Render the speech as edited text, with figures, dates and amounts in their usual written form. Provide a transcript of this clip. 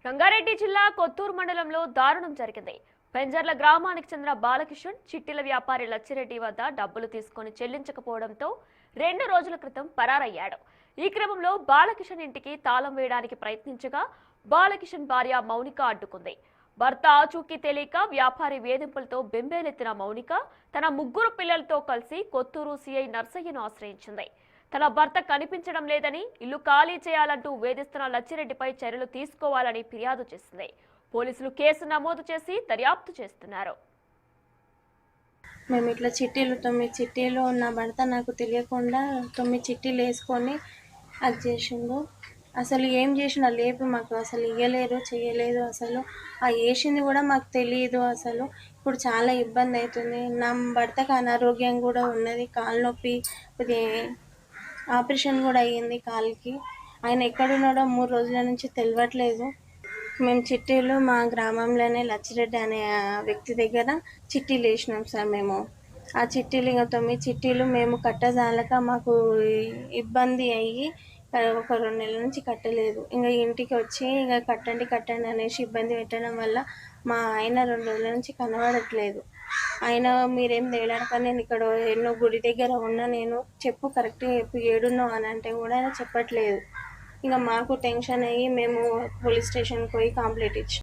రంగారెడ్డి జిల్లా కొత్తూరు మండలంలో దారుణం జరిగింది. పెంజర్ల గ్రామానికి చెందిన బాలకిషన్ చిట్టిల వ్యాపారి లచ్చిరెడ్డి వద్ద డబ్బులు తీసుకొని చెల్లించకపోవడంతో 2 రోజుల క్రితం పరారయ్యాడు. ఈ క్రమంలో బాలకిషన్ ఇంటికి తాళం వేయడానికి ప్రయత్నించగా బాలకిషన్ భార్య మౌనిక అడ్డుకుంది. భర్త ఆచూకీ తెలియక వ్యాపారి వేధింపులతో బెంబేలెత్తిన మౌనిక తన 3 పిల్లలతో కలిసి కొత్తూరు సిఐ నర్సయ్యను ఆశ్రయించింది. తన భర్త కనిపించడం లేదని, ఇల్లు ఖాళీ చేయాలంటూ వేధిస్తున్న లచ్చిరెడ్డిపై చర్యలు తీసుకోవాలని ఫిర్యాదు చేసింది. పోలీసులు కేసు నమోదు చేసి దర్యాప్తు చేస్తున్నారు. మేము ఇట్లా చిట్టీలు 9 చిట్టీలు నా భర్త నాకు తెలియకుండా 9 చిట్టీలు వేసుకొని అది చేసిండు. అసలు ఏం చేసిన లేపి మాకు అసలు ఇయ్యలేరు, చేయలేదు. అసలు ఆ వేసింది కూడా మాకు తెలియదు. అసలు ఇప్పుడు చాలా ఇబ్బంది అవుతుంది. నా భర్తకు అనారోగ్యం కూడా ఉన్నది, కాలు నొప్పి, ఇది ఆపరేషన్ కూడా అయ్యింది కాలుకి. ఆయన ఎక్కడున్నాడో 3 రోజుల నుంచి తెలియట్లేదు. మేము చిట్టీలు మా గ్రామంలోనే లచ్చిరెడ్డి అనే వ్యక్తి దగ్గర చిట్టీలు వేసినాం సార్. మేము ఆ చిట్టీలు ఇంకా 9 చిట్టీలు మేము కట్టజాలక మాకు ఇబ్బంది అయ్యి ఒక 2 నెలల నుంచి కట్టలేదు. ఇంకా ఇంటికి వచ్చి ఇంకా కట్టండి కట్టండి అనేసి ఇబ్బంది పెట్టడం వల్ల మా ఆయన 2 రోజుల నుంచి కనబడట్లేదు. ఆయన మీరేం తేడాక నేను ఇక్కడ ఎన్నో గుడి దగ్గర ఉన్నా, నేను చెప్పు కరెక్ట్గా చెప్పు ఏడున్నావు అని అంటే కూడా ఆయన చెప్పట్లేదు. ఇంకా మాకు టెన్షన్ అయ్యి మేము పోలీస్ స్టేషన్కి పోయి కంప్లైంట్ ఇచ్చాం.